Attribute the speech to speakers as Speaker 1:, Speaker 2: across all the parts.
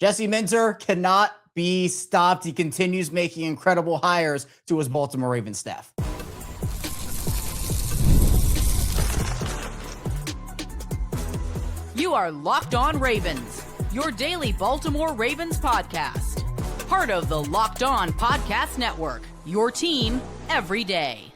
Speaker 1: Jesse Minter cannot be stopped. He continues making incredible hires to his Baltimore Ravens staff.
Speaker 2: You are Locked On Ravens, your daily Baltimore Ravens podcast. Part of the Locked On Podcast Network, your team every day.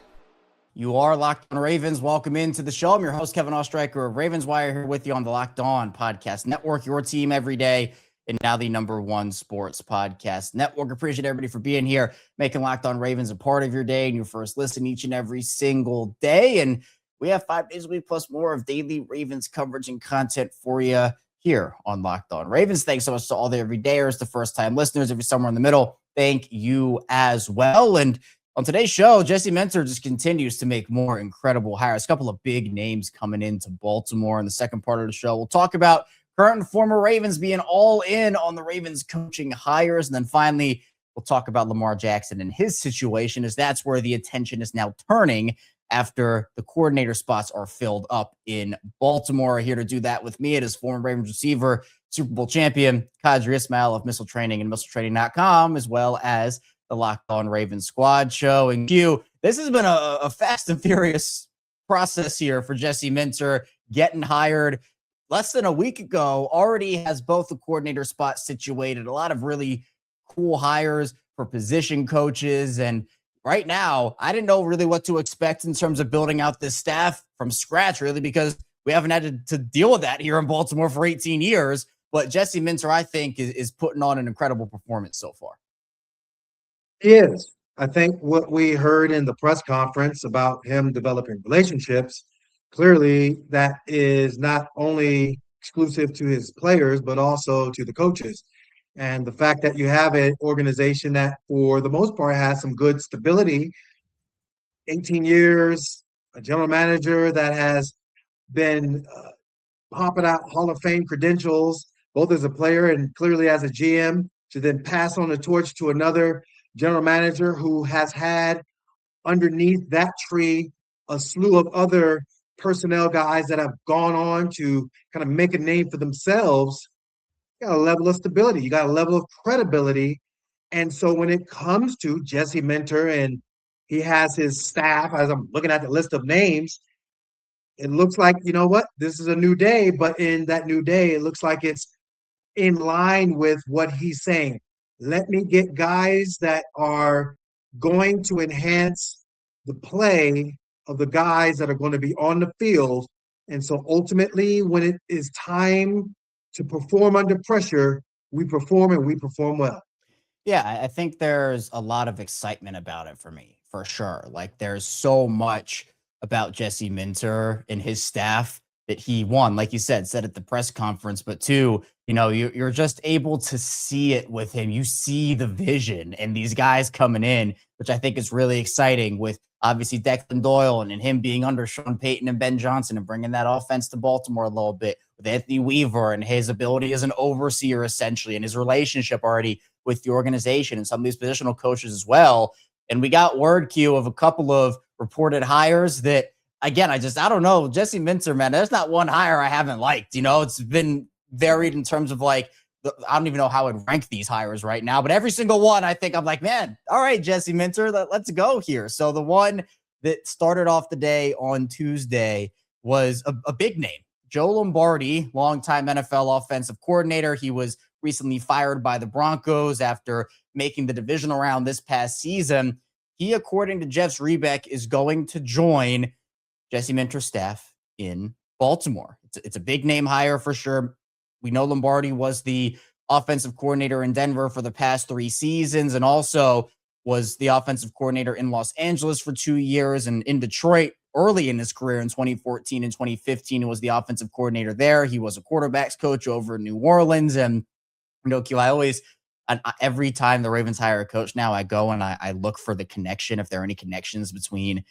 Speaker 1: You are Locked On Ravens. Welcome into the show. I'm your host, Kevin Ostreicher of Ravens Wire, here with you on the Locked On Podcast Network, your team every day, and now the #1 sports podcast network. Appreciate everybody for being here, making Locked On Ravens a part of your day and your first listen each and every single day. And we have 5 days a week plus more of daily Ravens coverage and content for you here on Locked On Ravens. Thanks so much to all the everydayers, the first-time listeners. If you're somewhere in the middle, thank you as well. And on today's show, Jesse Minter just continues to make more incredible hires. A couple of big names coming into Baltimore in the second part of the show. We'll talk about current and former Ravens being all in on the Ravens coaching hires. And then finally, we'll talk about Lamar Jackson and his situation, as that's where the attention is now turning after the coordinator spots are filled up in Baltimore. Here to do that with me, it is former Ravens receiver, Super Bowl champion, Qadri Ismail of Missile Training and MissileTraining.com, as well as the Locked On Ravens Squad show. And Q, this has been a fast and furious process here for Jesse Minter, getting hired less than a week ago, already has both the coordinator spot situated, a lot of really cool hires for position coaches. And right now, I didn't know really what to expect in terms of building out this staff from scratch, really, because we haven't had to deal with that here in Baltimore for 18 years. But Jesse Minter, I think, is putting on an incredible performance so far.
Speaker 3: He is. I think what we heard in the press conference about him developing relationships, clearly that is not only exclusive to his players, but also to the coaches. And the fact that you have an organization that, for the most part, has some good stability, 18 years, a general manager that has been popping out Hall of Fame credentials, both as a player and clearly as a GM, to then pass on the torch to another general manager who has had underneath that tree a slew of other personnel guys that have gone on to kind of make a name for themselves. You got a level of stability, you got a level of credibility. And so when it comes to Jesse Minter and he has his staff, as I'm looking at the list of names, it looks like, you know what, this is a new day. But in that new day, it looks like it's in line with what he's saying. Let me get guys that are going to enhance the play of the guys that are going to be on the field. And so ultimately, when it is time to perform under pressure, we perform, and we perform well.
Speaker 1: Yeah, I think there's a lot of excitement about it for me, for sure. Like, there's so much about Jesse Minter and his staff that he, one, like you said at the press conference, but two, you're just able to see it with him. You see the vision and these guys coming in, which I think is really exciting, with obviously Declan Doyle and him being under Sean Payton and Ben Johnson and bringing that offense to Baltimore a little bit, with Anthony Weaver and his ability as an overseer, essentially, and his relationship already with the organization and some of these positional coaches as well. And we got word, Q, of a couple of reported hires that, again, I don't know. Jesse Minter, man, there's not one hire I haven't liked. It's been varied in terms of, like, I don't even know how I'd rank these hires right now, but every single one, I think I'm like, man, all right, Jesse Minter, let's go here. So the one that started off the day on Tuesday was a big name, Joe Lombardi, longtime NFL offensive coordinator. He was recently fired by the Broncos after making the divisional round this past season. He, according to Jeff Zrebiec, is going to join Jesse Minter's staff in Baltimore. It's a big name hire for sure. We know Lombardi was the offensive coordinator in Denver for the past 3 seasons, and also was the offensive coordinator in Los Angeles for 2 years, and in Detroit early in his career in 2014 and 2015. He was the offensive coordinator there. He was a quarterbacks coach over in New Orleans. And Q, every time the Ravens hire a coach now, I go and I look for the connection, if there are any connections between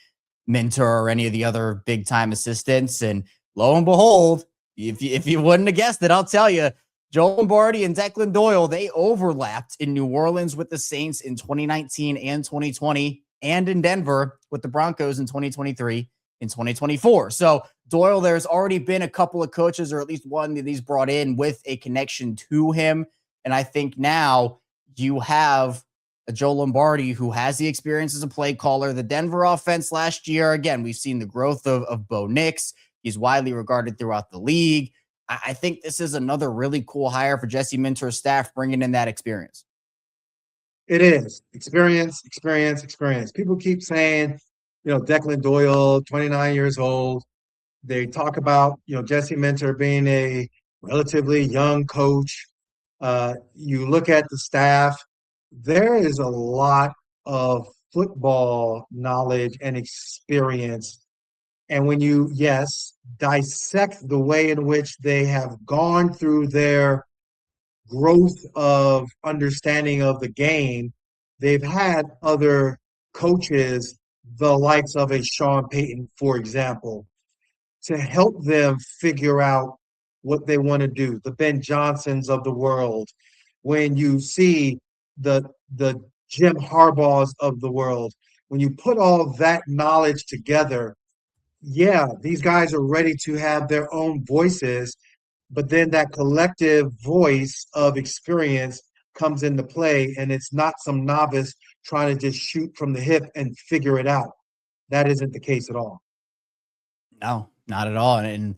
Speaker 1: Minter or any of the other big time assistants. And lo and behold, if you wouldn't have guessed it, I'll tell you, Joe Lombardi and Declan Doyle, they overlapped in New Orleans with the Saints in 2019 and 2020, and in Denver with the Broncos in 2023 and 2024. So Doyle, there's already been a couple of coaches, or at least one that he's brought in with a connection to him. And I think now you have a Joe Lombardi who has the experience as a play caller. The Denver offense last year, again, we've seen the growth of Bo Nix. He's widely regarded throughout the league. I think this is another really cool hire for Jesse Minter's staff, bringing in that experience.
Speaker 3: It is experience, experience, experience. People keep saying, Declan Doyle, 29 years old. They talk about, Jesse Minter being a relatively young coach. You look at the staff, there is a lot of football knowledge and experience. And when you, yes, dissect the way in which they have gone through their growth of understanding of the game, they've had other coaches, the likes of a Sean Payton, for example, to help them figure out what they want to do. The Ben Johnsons of the world, when you see the Jim Harbaughs of the world, when you put all that knowledge together, yeah, these guys are ready to have their own voices, but then that collective voice of experience comes into play, and it's not some novice trying to just shoot from the hip and figure it out. That isn't the case at all.
Speaker 1: No, not at all. And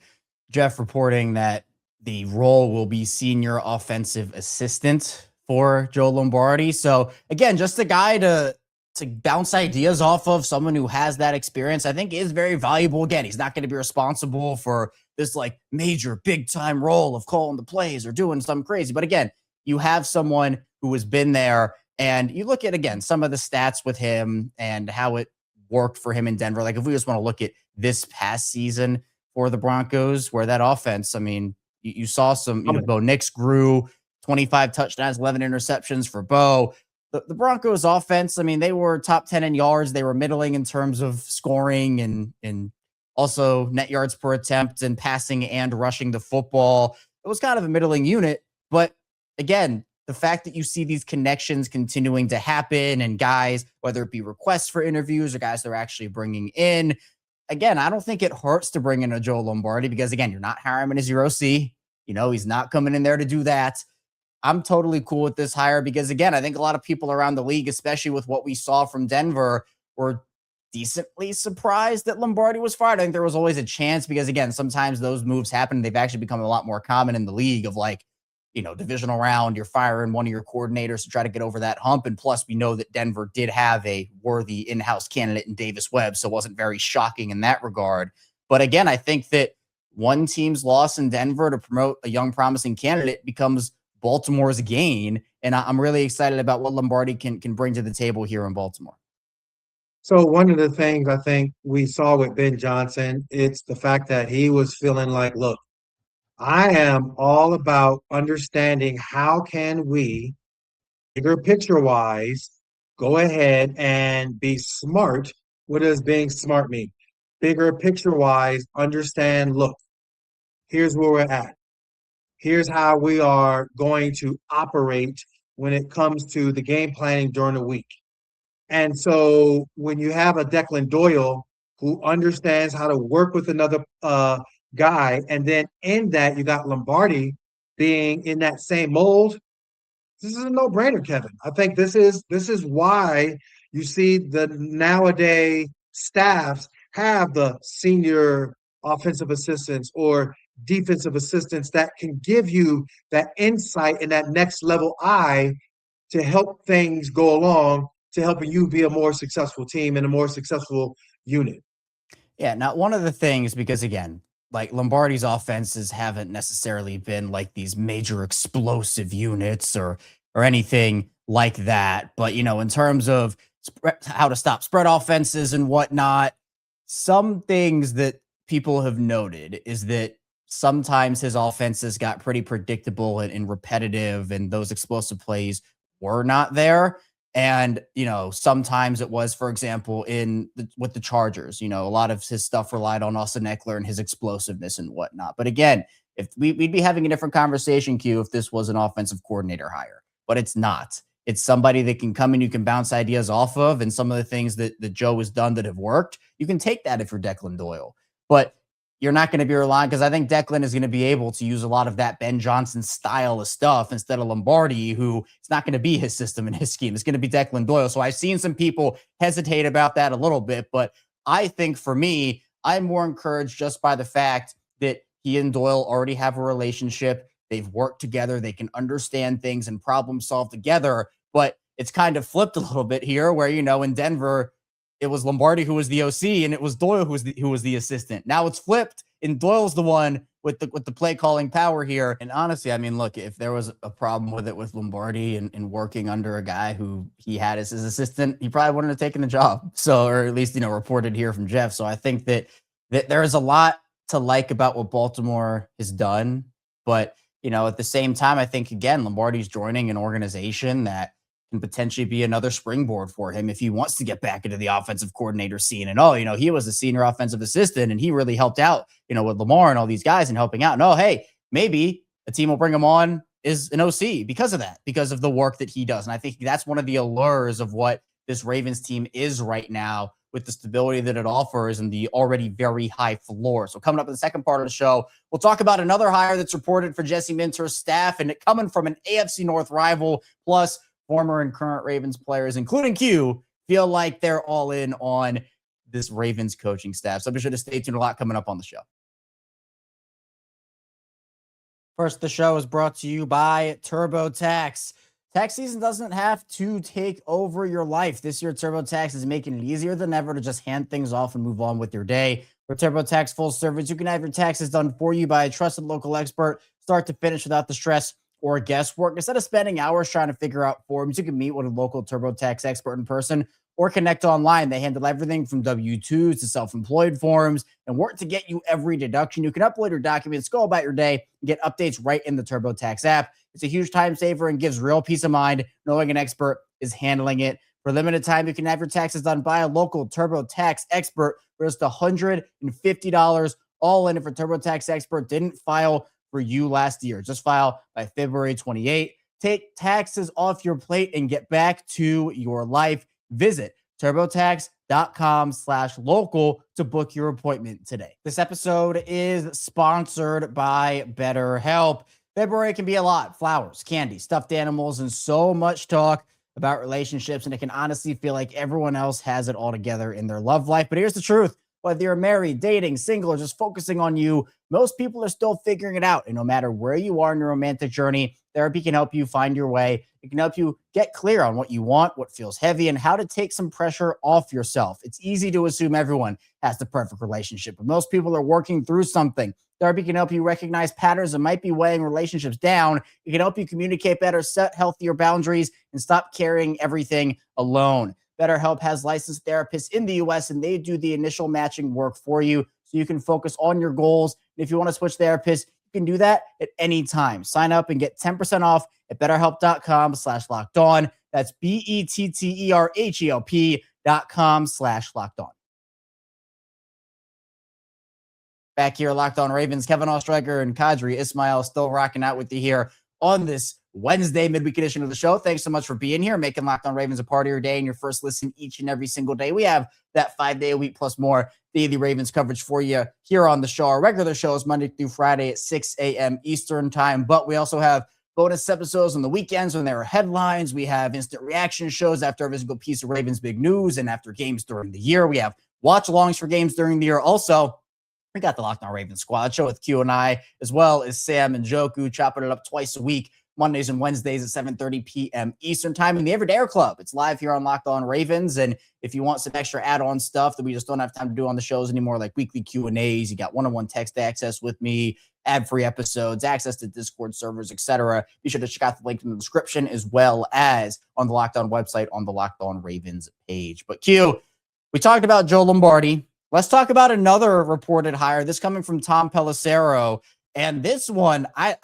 Speaker 1: Jeff reporting that the role will be senior offensive assistant for Joe Lombardi. So again, just a guy to bounce ideas off of, someone who has that experience, I think is very valuable. Again, he's not going to be responsible for this like major big time role of calling the plays or doing something crazy. But again, you have someone who has been there, and you look at, again, some of the stats with him and how it worked for him in Denver. Like if we just want to look at this past season for the Broncos, where that offense, I mean, you saw some, Bo Nix grew 25 touchdowns, 11 interceptions for Bo. The Broncos offense, I mean, they were top 10 in yards. They were middling in terms of scoring and also net yards per attempt and passing and rushing the football. It was kind of a middling unit. But again, the fact that you see these connections continuing to happen and guys, whether it be requests for interviews or guys they're actually bringing in, again, I don't think it hurts to bring in a Joe Lombardi because, again, you're not hiring him as your OC. He's not coming in there to do that. I'm totally cool with this hire because, again, I think a lot of people around the league, especially with what we saw from Denver, were decently surprised that Lombardi was fired. I think there was always a chance because, again, sometimes those moves happen. They've actually become a lot more common in the league of like, divisional round, you're firing one of your coordinators to try to get over that hump. And plus, we know that Denver did have a worthy in-house candidate in Davis Webb, so it wasn't very shocking in that regard. But again, I think that one team's loss in Denver to promote a young, promising candidate becomes Baltimore's gain. And I'm really excited about what Lombardi can bring to the table here in Baltimore.
Speaker 3: So one of the things I think we saw with Ben Johnson, it's the fact that he was feeling like, look, I am all about understanding how can we, bigger picture wise, go ahead and be smart. What does being smart mean? Bigger picture wise, understand, look, here's where we're at. Here's how we are going to operate when it comes to the game planning during the week. And so when you have a Declan Doyle who understands how to work with another guy, and then in that you got Lombardi being in that same mold, this is a no-brainer, Kevin. I think this is why you see the nowadays staffs have the senior offensive assistants or defensive assistants that can give you that insight and that next level eye to help things go along, to helping you be a more successful team and a more successful unit.
Speaker 1: Yeah. Now, one of the things, because again, like Lombardi's offenses haven't necessarily been like these major explosive units or anything like that. But, in terms of how to stop spread offenses and whatnot, some things that people have noted is that sometimes his offenses got pretty predictable and repetitive, and those explosive plays were not there. And, sometimes it was, for example, with the Chargers, a lot of his stuff relied on Austin Eckler and his explosiveness and whatnot. But again, if we'd be having a different conversation, Q, if this was an offensive coordinator hire, but it's not. It's somebody that can come and you can bounce ideas off of. And some of the things that Joe has done that have worked, you can take that if you're Declan Doyle. But you're not going to be relying, because I think Declan is going to be able to use a lot of that Ben Johnson style of stuff instead of Lombardi, who it's not going to be his system and his scheme. It's going to be Declan Doyle. So I've seen some people hesitate about that a little bit, but I think for me, I'm more encouraged just by the fact that he and Doyle already have a relationship. They've worked together. They can understand things and problem solve together. But it's kind of flipped a little bit here where, in Denver, it was Lombardi who was the OC and it was Doyle who was the assistant. Now it's flipped and Doyle's the one with the play calling power here. And honestly, I mean, look, if there was a problem with it with Lombardi and working under a guy who he had as his assistant, he probably wouldn't have taken the job. So, or at least, reported here from Jeff. So I think that there is a lot to like about what Baltimore has done. But, at the same time, I think, again, Lombardi's joining an organization that can potentially be another springboard for him if he wants to get back into the offensive coordinator scene. And, he was a senior offensive assistant and he really helped out, with Lamar and all these guys and helping out. And, hey, maybe a team will bring him on as an OC because of that, because of the work that he does. And I think that's one of the allures of what this Ravens team is right now, with the stability that it offers and the already very high floor. So coming up in the second part of the show, we'll talk about another hire that's reported for Jesse Minter's staff, and it coming from an AFC North rival, plus former and current Ravens players, including Q, feel like they're all in on this Ravens coaching staff. So be sure to stay tuned. A lot coming up on the show. First, the show is brought to you by TurboTax. Tax season doesn't have to take over your life. This year, TurboTax is making it easier than ever to just hand things off and move on with your day. For TurboTax full service, you can have your taxes done for you by a trusted local expert, start to finish without the stress or guesswork. Instead of spending hours trying to figure out forms, you can meet with a local TurboTax expert in person or connect online. They handle everything from W-2s to self-employed forms and work to get you every deduction. You can upload your documents, go about your day, and get updates right in the TurboTax app. It's a huge time saver and gives real peace of mind knowing an expert is handling it. For a limited time, you can have your taxes done by a local TurboTax expert for just $150 all in. If a TurboTax expert didn't file for you last year, just file by February 28. Take taxes off your plate and get back to your life. Visit TurboTax.com/local to book your appointment today. This episode is sponsored by BetterHelp. February can be a lot. Flowers, candy, stuffed animals, and so much talk about relationships. And it can honestly feel like everyone else has it all together in their love life. But here's the truth. Whether you're married, dating, single, or just focusing on you, most people are still figuring it out. And no matter where you are in your romantic journey, therapy can help you find your way. It can help you get clear on what you want, what feels heavy, and how to take some pressure off yourself. It's easy to assume everyone has the perfect relationship, but most people are working through something. Therapy can help you recognize patterns that might be weighing relationships down. It can help you communicate better, set healthier boundaries, and stop carrying everything alone. BetterHelp has licensed therapists in the U.S., and they do the initial matching work for you so you can focus on your goals. And if you want to switch therapists, you can do that at any time. Sign up and get 10% off at betterhelp.com/lockedon. That's BetterHelp.com/lockedon. Back here, Locked On Ravens, Kevin Oestreicher and Kadri Ismail still rocking out with you here on this Wednesday midweek edition of the show. Thanks so much for being here, making Locked On Ravens a part of your day and your first listen each and every single day. We have that 5-day-a-week plus more daily Ravens coverage for you here on the show. Our regular show is Monday through Friday at 6 a.m. Eastern time, but we also have bonus episodes on the weekends when there are headlines. We have instant reaction shows after every single piece of Ravens big news and after games during the year. We have watch-alongs for games during the year. Also, we got the Locked On Ravens squad show with Q and I, as well as Sam and Joku, chopping it up twice a week, Mondays and Wednesdays at 7:30 p.m. Eastern time. And the Everydayer Club, it's live here on Locked On Ravens. And if you want some extra add-on stuff that we just don't have time to do on the shows anymore, like weekly Q&As, you got one-on-one text access with me, ad-free episodes, access to Discord servers, etc. Be sure to check out the link in the description, as well as on the Locked On website on the Locked On Ravens page. But Q, we talked about Joe Lombardi. Let's talk about another reported hire. This coming from Tom Pelissero. And this one, I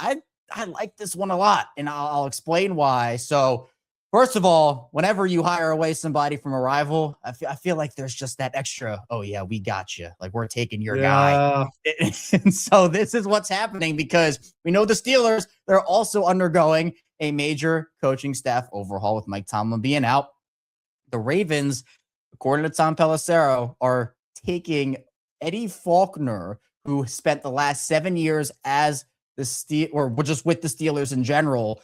Speaker 1: like this one a lot, and I'll explain why. So, first of all, whenever you hire away somebody from a rival, I feel like there's just that extra, oh, yeah, we got you. Like, we're taking your guy. And so this is what's happening, because we know the Steelers, they're also undergoing a major coaching staff overhaul with Mike Tomlin being out. The Ravens, according to Tom Pelissero, are taking Eddie Faulkner, who spent the last 7 years as or just with the Steelers in general.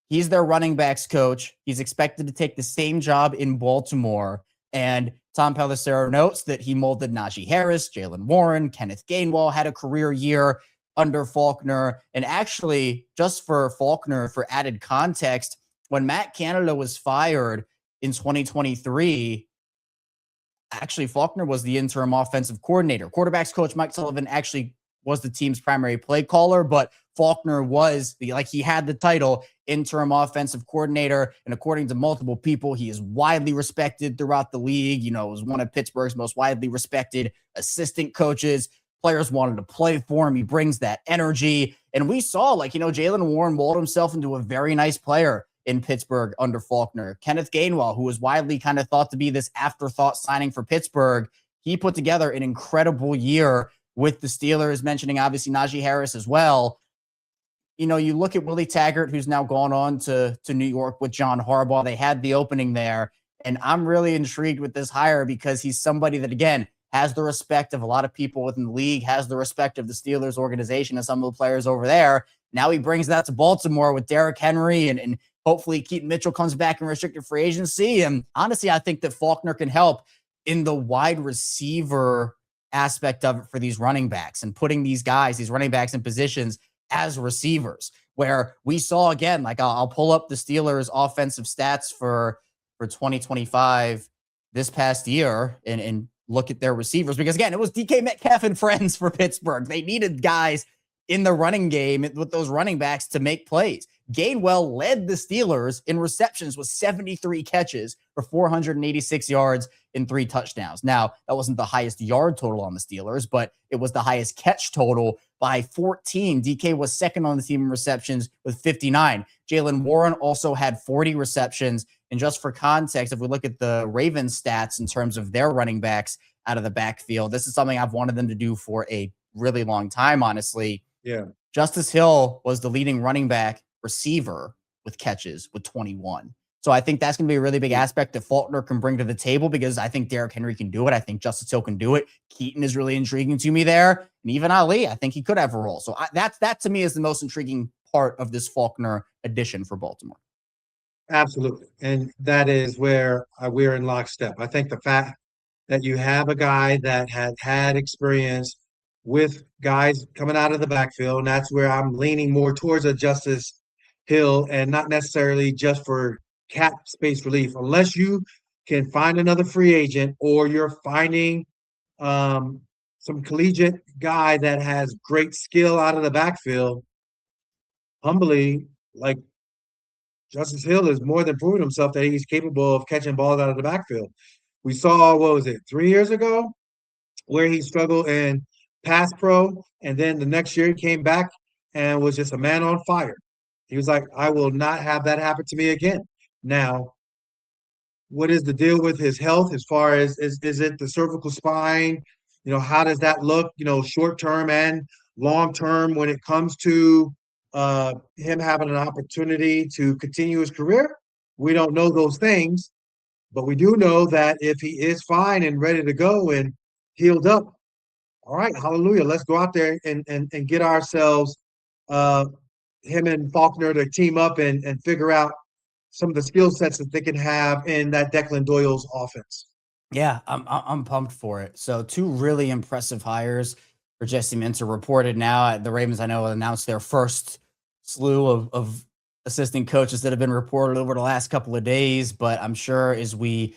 Speaker 1: He's their running backs coach. He's expected to take the same job in Baltimore. And Tom Pelissero notes that he molded Najee Harris, Jalen Warren, Kenneth Gainwell, had a career year under Faulkner. And actually, just for Faulkner, for added context, when Matt Canada was fired in 2023, actually, Faulkner was the interim offensive coordinator. Quarterbacks coach Mike Sullivan actually was the team's primary play caller, but Faulkner was he had the title interim offensive coordinator. And according to multiple people, he is widely respected throughout the league. Was one of Pittsburgh's most widely respected assistant coaches. Players wanted to play for him. He brings that energy. And we saw Jalen Warren mold himself into a very nice player in Pittsburgh under Faulkner. Kenneth Gainwell, who was widely kind of thought to be this afterthought signing for Pittsburgh, he put together an incredible year with the Steelers, mentioning obviously Najee Harris as well. You look at Willie Taggart, who's now gone on to New York with John Harbaugh. They had the opening there. And I'm really intrigued with this hire because he's somebody that, again, has the respect of a lot of people within the league, has the respect of the Steelers organization and some of the players over there. Now he brings that to Baltimore with Derrick Henry and hopefully Keaton Mitchell comes back in restricted free agency. And honestly, I think that Faulkner can help in the wide receiver aspect of it for these running backs and putting these running backs in positions as receivers, where we saw, again, I'll pull up the Steelers offensive stats for 2025 this past year and look at their receivers, because again, it was DK Metcalf and friends for Pittsburgh. They needed guys in the running game with those running backs to make plays. Gainwell led the Steelers in receptions with 73 catches for 486 yards and 3 touchdowns. Now, that wasn't the highest yard total on the Steelers, but it was the highest catch total by 14. DK was second on the team in receptions with 59. Jalen Warren also had 40 receptions. And just for context, if we look at the Ravens stats in terms of their running backs out of the backfield, this is something I've wanted them to do for a really long time, honestly.
Speaker 3: Yeah.
Speaker 1: Justice Hill was the leading running back receiver with catches with 21. So I think that's going to be a really big aspect that Faulkner can bring to the table, because I think Derrick Henry can do it. I think Justice Hill can do it. Keaton is really intriguing to me there. And even Ali, I think he could have a role. So that to me is the most intriguing part of this Faulkner addition for Baltimore.
Speaker 3: Absolutely. And that is where we're in lockstep. I think the fact that you have a guy that had experience with guys coming out of the backfield, and that's where I'm leaning more towards a Justice Hill, and not necessarily just for cap space relief, unless you can find another free agent or you're finding some collegiate guy that has great skill out of the backfield. Humbly, Justice Hill has more than proven himself that he's capable of catching balls out of the backfield. We saw, 3 years ago, where he struggled in pass pro, and then the next year he came back and was just a man on fire. He was like, I will not have that happen to me again. Now, what is the deal with his health as far as is it the cervical spine? How does that look, short term and long term when it comes to him having an opportunity to continue his career? We don't know those things, but we do know that if he is fine and ready to go and healed up, all right, hallelujah, let's go out there and get ourselves him and Faulkner to team up and figure out some of the skill sets that they can have in that Declan Doyle's offense.
Speaker 1: Yeah, I'm pumped for it. So 2 really impressive hires for Jesse Minter reported now. The Ravens, I know, announced their first slew of assistant coaches that have been reported over the last couple of days, but I'm sure as we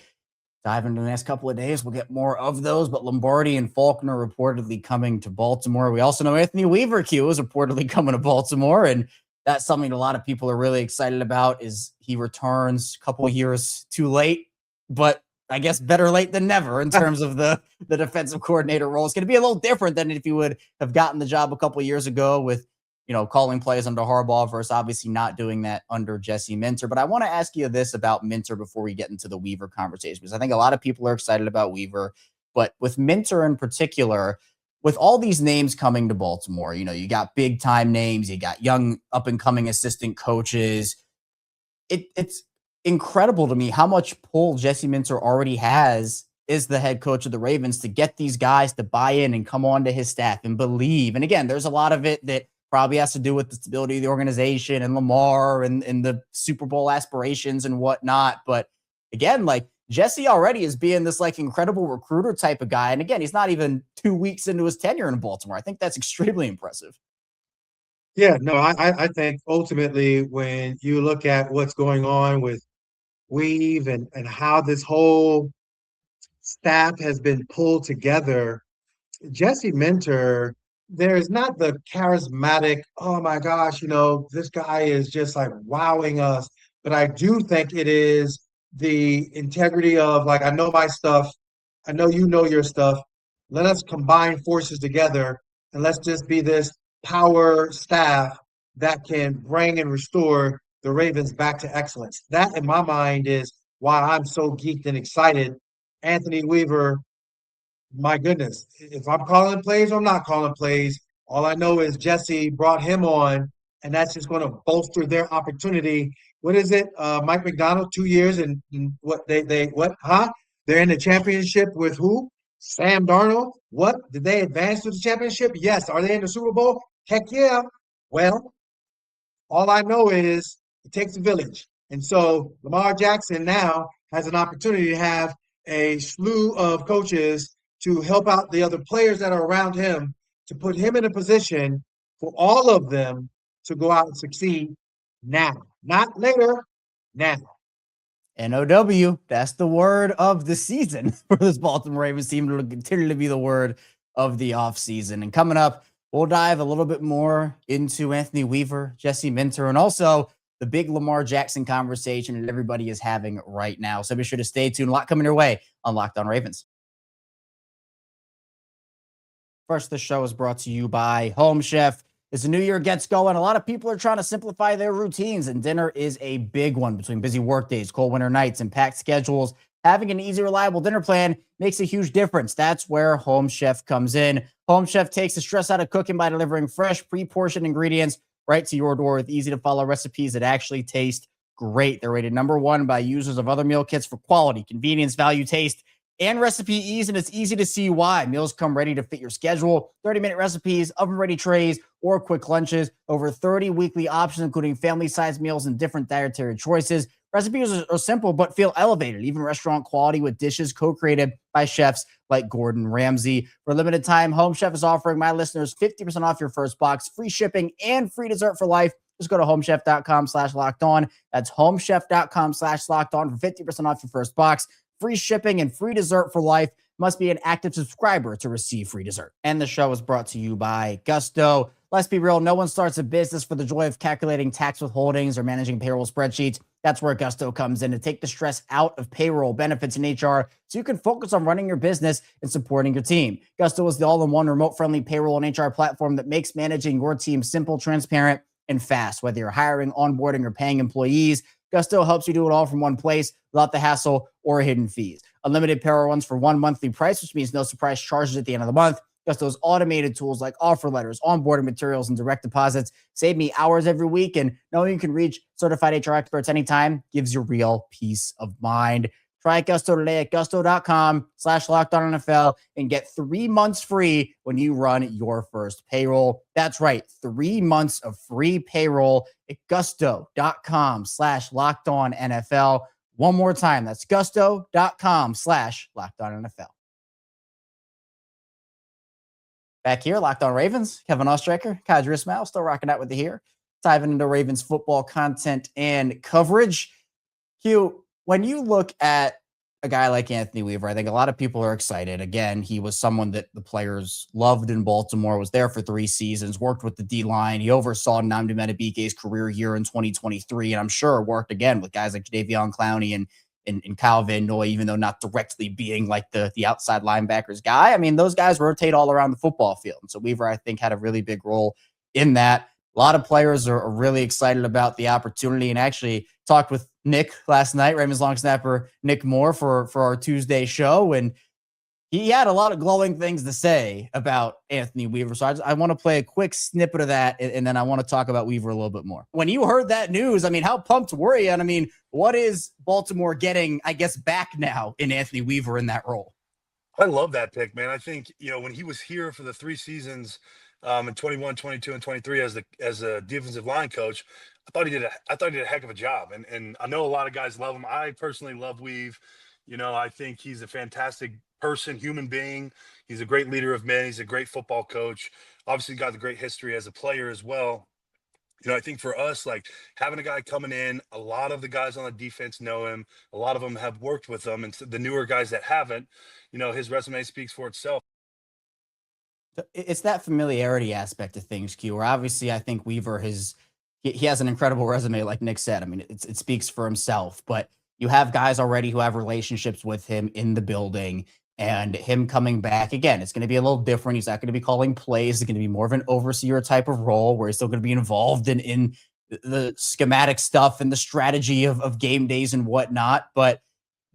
Speaker 1: dive into the next couple of days, we'll get more of those. But Lombardi and Faulkner reportedly coming to Baltimore. We also know Anthony Weaver Q is reportedly coming to Baltimore, and that's something a lot of people are really excited about. Is he returns a couple of years too late, but I guess better late than never in terms of the defensive coordinator role. It's going to be a little different than if you would have gotten the job a couple of years ago with, calling plays under Harbaugh versus obviously not doing that under Jesse Minter. But I want to ask you this about Minter before we get into the Weaver conversation, because I think a lot of people are excited about Weaver, but with Minter in particular, with all these names coming to Baltimore, you got big time names, you got young up and coming assistant coaches. It's incredible to me how much pull Jesse Minter already has is the head coach of the Ravens to get these guys to buy in and come on to his staff and believe. And again, there's a lot of it that probably has to do with the stability of the organization and Lamar and the Super Bowl aspirations and whatnot. But again, like Jesse already is being this like incredible recruiter type of guy. And again, he's not even 2 weeks into his tenure in Baltimore. I think that's extremely impressive.
Speaker 3: Yeah, no, I think ultimately when you look at what's going on with Weave and how this whole staff has been pulled together, Jesse Minter, there's not the charismatic, oh my gosh, this guy is just like wowing us. But I do think it is the integrity of like, I know my stuff, I know you know your stuff. Let us combine forces together and let's just be this power staff that can bring and restore the Ravens back to excellence. That, in my mind, is why I'm so geeked and excited. Anthony Weaver, my goodness, if I'm calling plays or I'm not calling plays, all I know is Jesse brought him on, and that's just going to bolster their opportunity. What is it? Mike McDonald, 2 years, and what they what? Huh? They're in the championship with who? Sam Darnold. What? Did they advance to the championship? Yes. Are they in the Super Bowl? Heck yeah. Well, all I know is it takes a village. And so Lamar Jackson now has an opportunity to have a slew of coaches to help out the other players that are around him to put him in a position for all of them to go out and succeed now, not later, now.
Speaker 1: NOW, that's the word of the season for this Baltimore Ravens team. To continue to be the word of the offseason. And coming up, we'll dive a little bit more into Anthony Weaver, Jesse Minter, and also the big Lamar Jackson conversation that everybody is having right now. So be sure to stay tuned. A lot coming your way on Locked On Ravens. First, the show is brought to you by Home Chef. As the new year gets going, a lot of people are trying to simplify their routines, and dinner is a big one. Between busy work days, cold winter nights, and packed schedules, having an easy, reliable dinner plan makes a huge difference. That's where Home Chef comes in. Home Chef takes the stress out of cooking by delivering fresh, pre-portioned ingredients right to your door with easy-to-follow recipes that actually taste great. They're rated #1 by users of other meal kits for quality, convenience, value, taste, and recipe ease, and it's easy to see why. Meals come ready to fit your schedule, 30-minute recipes, oven-ready trays, or quick lunches, over 30 weekly options, including family-sized meals and different dietary choices. Recipes are simple but feel elevated, even restaurant quality with dishes co-created by chefs like Gordon Ramsay. For a limited time, Home Chef is offering my listeners 50% off your first box, free shipping, and free dessert for life. Just go to homechef.com/lockedon. That's homechef.com/lockedon for 50% off your first box, free shipping, and free dessert for life. Must be an active subscriber to receive free dessert. And the show is brought to you by Gusto. Let's be real, no one starts a business for the joy of calculating tax withholdings or managing payroll spreadsheets. That's where Gusto comes in to take the stress out of payroll, benefits, and HR so you can focus on running your business and supporting your team. Gusto is the all-in-one remote-friendly payroll and HR platform that makes managing your team simple, transparent, and fast. Whether you're hiring, onboarding, or paying employees, Gusto helps you do it all from one place without the hassle or hidden fees. Unlimited payroll runs for one monthly price, which means no surprise charges at the end of the month. Gusto's automated tools like offer letters, onboarding materials, and direct deposits save me hours every week, and knowing you can reach certified HR experts anytime gives you real peace of mind. Try Gusto today at gusto.com/lockedonnfl and get 3 months free when you run your first payroll. That's right, 3 months of free payroll at gusto.com/lockedonnfl. One more time, that's gusto.com/lockedonnfl. Back here, Locked On Ravens, Kevin Ostraker, Kadri Ismail, still rocking out with you here, diving into Ravens football content and coverage. Q, when you look at a guy like Anthony Weaver, I think a lot of people are excited. Again, he was someone that the players loved in Baltimore, was there for 3 seasons, worked with the D-line. He oversaw Nnamdi Madubuike's career here in 2023, and I'm sure worked again with guys like Jadeveon Clowney and Kyle Van Noy, even though not directly being like the outside linebackers guy. I mean, those guys rotate all around the football field. And so Weaver, I think, had a really big role in that. A lot of players are really excited about the opportunity, and actually talked with Nick last night, Ravens long snapper Nick Moore, for our Tuesday show. And he had a lot of glowing things to say about Anthony Weaver. So I want to play a quick snippet of that, and then I want to talk about Weaver a little bit more. When you heard that news, I mean, how pumped were you? And I mean, what is Baltimore getting, I guess, back now in Anthony Weaver in that role?
Speaker 4: I love that pick, man. I think, when he was here for the 3 seasons, in 21, 22, and 23 as a defensive line coach, I thought he did a heck of a job. And I know a lot of guys love him. I personally love Weave. I think he's a fantastic person, human being. He's a great leader of men. He's a great football coach. Obviously got the great history as a player as well. I think for us, like having a guy coming in, a lot of the guys on the defense know him. A lot of them have worked with him, and the newer guys that haven't, his resume speaks for itself.
Speaker 1: It's that familiarity aspect of things, Q, where obviously I think Weaver he has an incredible resume, like Nick said. I mean, it speaks for himself, but you have guys already who have relationships with him in the building, and him coming back again, it's going to be a little different. He's not going to be calling plays. It's going to be more of an overseer type of role where he's still going to be involved in the schematic stuff and the strategy of game days and whatnot. But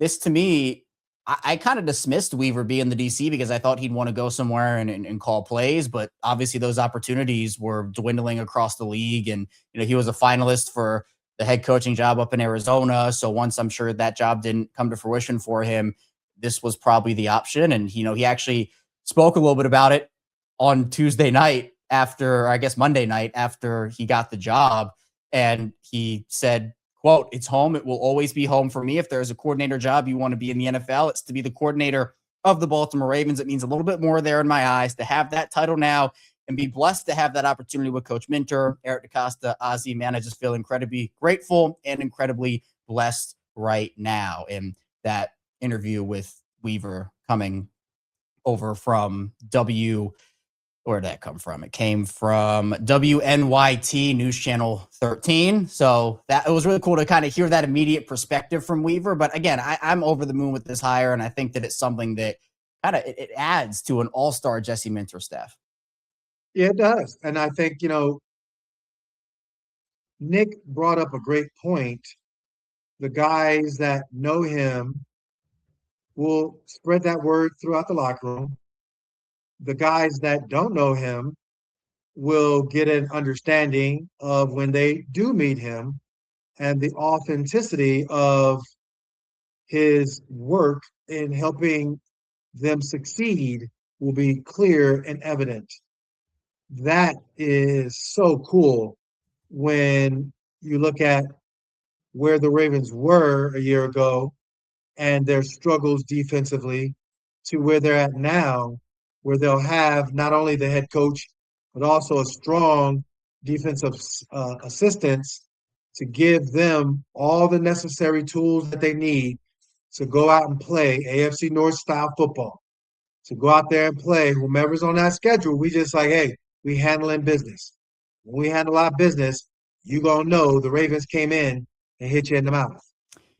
Speaker 1: this, to me, I kind of dismissed Weaver being the DC because I thought he'd want to go somewhere and call plays, but obviously those opportunities were dwindling across the league. And, he was a finalist for the head coaching job up in Arizona. So once I'm sure that job didn't come to fruition for him, this was probably the option. And, he actually spoke a little bit about it on Tuesday night Monday night after he got the job. And he said, quote, "It's home. It will always be home for me. If there's a coordinator job you want to be in the NFL, it's to be the coordinator of the Baltimore Ravens. It means a little bit more there in my eyes to have that title now and be blessed to have that opportunity with Coach Minter, Eric DeCosta, Ozzie. Man, I just feel incredibly grateful and incredibly blessed right now." And that interview with Weaver coming over from where did that come from? It came from WNYT News Channel 13. So it was really cool to kind of hear that immediate perspective from Weaver. But again, I'm over the moon with this hire, and I think that it's something that kind of it adds to an all-star Jesse Minter staff.
Speaker 3: Yeah, it does. And I think, Nick brought up a great point. The guys that know him will spread that word throughout the locker room. The guys that don't know him will get an understanding of when they do meet him, and the authenticity of his work in helping them succeed will be clear and evident. That is so cool when you look at where the Ravens were a year ago and their struggles defensively to where they're at now, where they'll have not only the head coach, but also a strong defensive assistants to give them all the necessary tools that they need to go out and play AFC North style football, to go out there and play whomever's on that schedule. We just like, hey, we handling business. When we handle our business, you gonna know the Ravens came in and hit you in the mouth.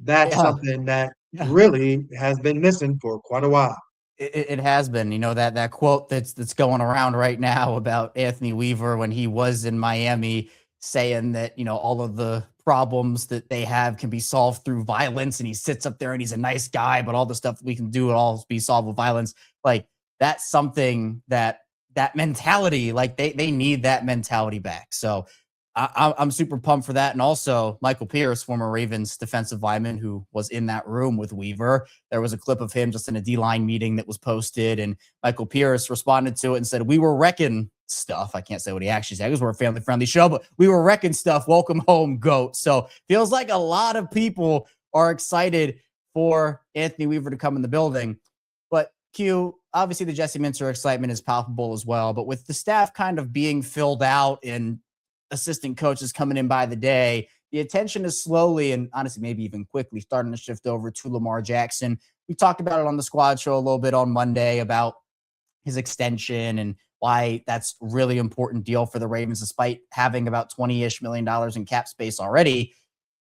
Speaker 3: That's something that really has been missing for quite a while.
Speaker 1: It has been, that quote that's going around right now about Anthony Weaver when he was in Miami saying that, all of the problems that they have can be solved through violence. And he sits up there and he's a nice guy, but all the stuff we can do, it all be solved with violence. Like that's something that mentality, like they need that mentality back. So I'm super pumped for that. And also Michael Pierce, former Ravens defensive lineman who was in that room with Weaver. There was a clip of him just in a D-line meeting that was posted, and Michael Pierce responded to it and said, "We were wrecking stuff." I can't say what he actually said because we're a family-friendly show, but we were wrecking stuff. Welcome home, GOAT. So feels like a lot of people are excited for Anthony Weaver to come in the building. But Q, obviously the Jesse Minter excitement is palpable as well, but with the staff kind of being filled out and assistant coaches coming in by the day, the attention is slowly and honestly maybe even quickly starting to shift over to Lamar Jackson. We talked about it on the squad show a little bit on Monday about his extension and why that's a really important deal for the Ravens, despite having about $20-ish million in cap space already.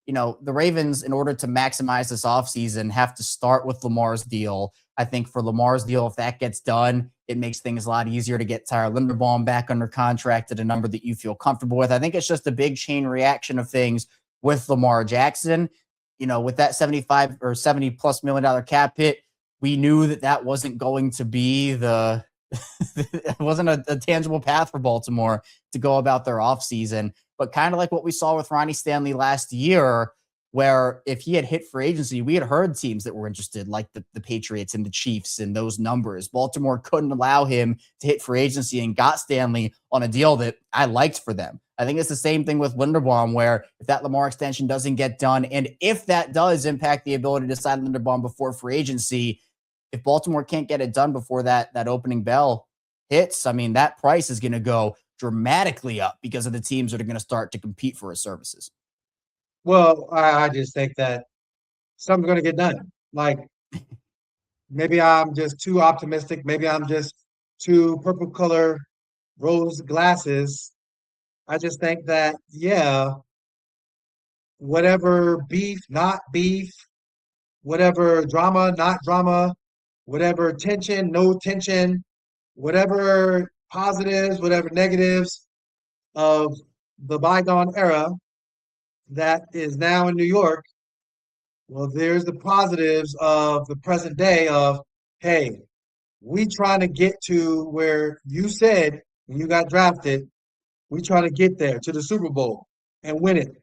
Speaker 1: The Ravens, in order to maximize this offseason, have to start with Lamar's deal. I think for Lamar's deal, if that gets done, it makes things a lot easier to get Tyler Linderbaum back under contract at a number that you feel comfortable with. I think it's just a big chain reaction of things with Lamar Jackson. With that $75 or $70+ million cap hit, we knew that wasn't going to be it wasn't a tangible path for Baltimore to go about their offseason. But kind of like what we saw with Ronnie Stanley last year, where if he had hit free agency, we had heard teams that were interested, like the Patriots and the Chiefs and those numbers. Baltimore couldn't allow him to hit free agency and got Stanley on a deal that I liked for them. I think it's the same thing with Linderbaum, where if that Lamar extension doesn't get done, and if that does impact the ability to sign Linderbaum before free agency, if Baltimore can't get it done before that opening bell hits, I mean, that price is going to go dramatically up because of the teams that are going to start to compete for his services.
Speaker 3: Well, I just think that something's going to get done. Like, maybe I'm just too optimistic. Maybe I'm just too purple color rose glasses. I just think that, yeah, whatever beef, not beef, whatever drama, not drama, whatever tension, no tension, whatever positives, whatever negatives of the bygone era that is now in New York. Well, there's the positives of the present day of, hey, we trying to get to where you said when you got drafted, we trying to get there to the Super Bowl and win it.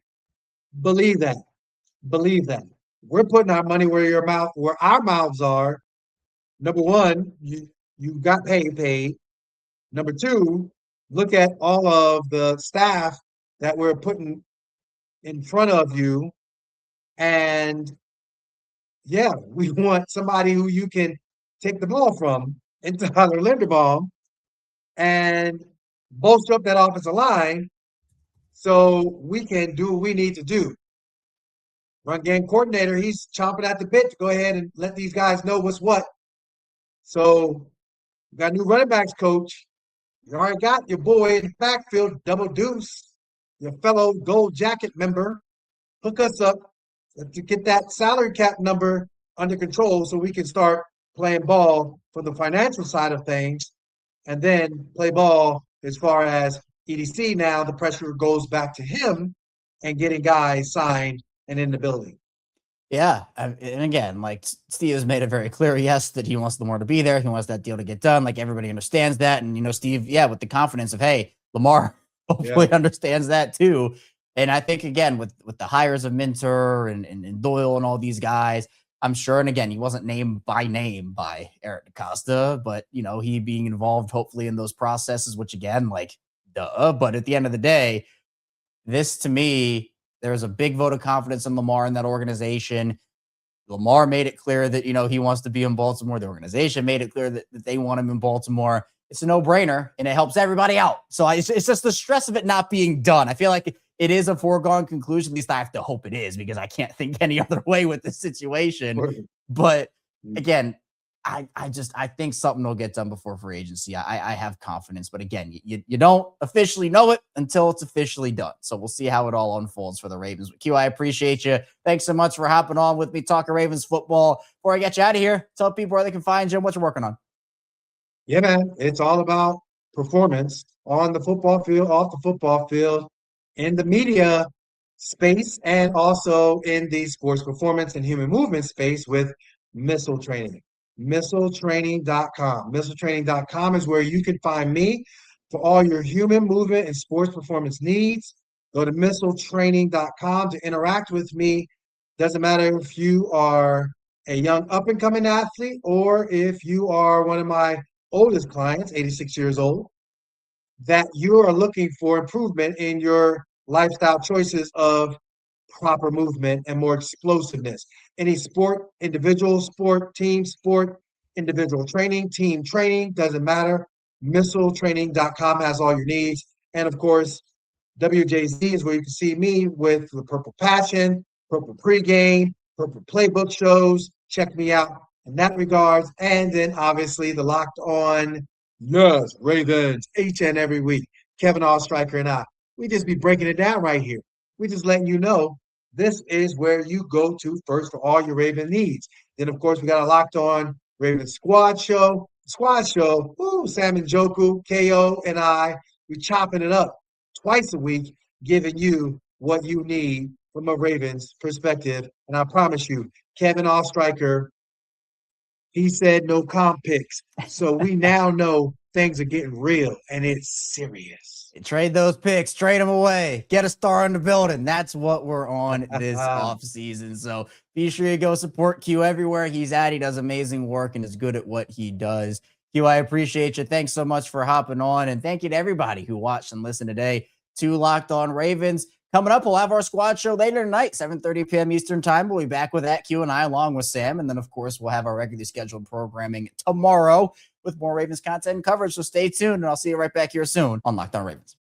Speaker 3: Believe that. Believe that. We're putting our money where our mouths are. Number one, you got paid. Number two, look at all of the staff that we're putting in front of you. And yeah, we want somebody who you can take the ball from into Tyler Linderbaum and bolster up that offensive line so we can do what we need to do. Run game coordinator, he's chomping at the bit to go ahead and let these guys know what's what. So you got a new running backs coach. You already got your boy in the backfield, Double Deuce, your fellow gold jacket member. Hook us up to get that salary cap number under control so we can start playing ball for the financial side of things and then play ball as far as EDC. Now the pressure goes back to him and getting guys signed and in the building.
Speaker 1: Yeah. And again, like Steve has made it very clear, yes, that he wants Lamar to be there. He wants that deal to get done. Like everybody understands that. And, Steve, yeah, with the confidence of, hey, Lamar hopefully understands that too. And I think, again, with the hires of Minter and Doyle and all these guys, I'm sure, and again, he wasn't named by name by Eric DaCosta, but, he being involved hopefully in those processes, which again, like, duh. But at the end of the day, this to me, there's a big vote of confidence in Lamar in that organization. Lamar made it clear that, he wants to be in Baltimore. The organization made it clear that they want him in Baltimore. It's a no-brainer, and it helps everybody out. So it's just the stress of it not being done. I feel like it is a foregone conclusion. At least I have to hope it is, because I can't think any other way with this situation. But again, I think something will get done before free agency. I have confidence, but again, you don't officially know it until it's officially done. So we'll see how it all unfolds for the Ravens. But Q, I appreciate you. Thanks so much for hopping on with me, talking Ravens football. Before I get you out of here, tell people where they can find you and what you're working on.
Speaker 3: Yeah, man, it's all about performance on the football field, off the football field, in the media space, and also in the sports performance and human movement space with Missile Training. MissileTraining.com. MissileTraining.com is where you can find me for all your human movement and sports performance needs. Go to MissileTraining.com to interact with me. Doesn't matter if you are a young up-and-coming athlete or if you are one of my oldest clients, 86 years old, that you are looking for improvement in your lifestyle choices of proper movement and more explosiveness. Any sport, individual sport, team sport, individual training, team training, doesn't matter. MissileTraining.com has all your needs. And of course, WJZ is where you can see me with the Purple Passion, Purple Pregame, Purple Playbook shows. Check me out in that regards. And then obviously the Locked On, yes, Ravens, each and every week. Kevin Allstriker and I, we just be breaking it down right here. We just letting you know this is where you go to first for all your Raven needs. Then, of course, we got a Locked On Raven Squad Show. Sam and Joku, KO, and I, we chopping it up twice a week, giving you what you need from a Ravens perspective. And I promise you, Kevin Allstriker, He said no comp picks. So we now know things are getting real and it's serious.
Speaker 1: Trade those picks, trade them away, get a star in the building. That's what we're on this offseason. So be sure you go support Q everywhere he's at. He does amazing work and is good at what he does. Q, I appreciate you. Thanks so much for hopping on. And thank you to everybody who watched and listened today to Locked On Ravens. Coming up, we'll have our squad show later tonight, 7:30 p.m. Eastern time. We'll be back with that Q and I along with Sam. And then, of course, we'll have our regularly scheduled programming tomorrow with more Ravens content and coverage. So stay tuned, and I'll see you right back here soon on Locked On Ravens.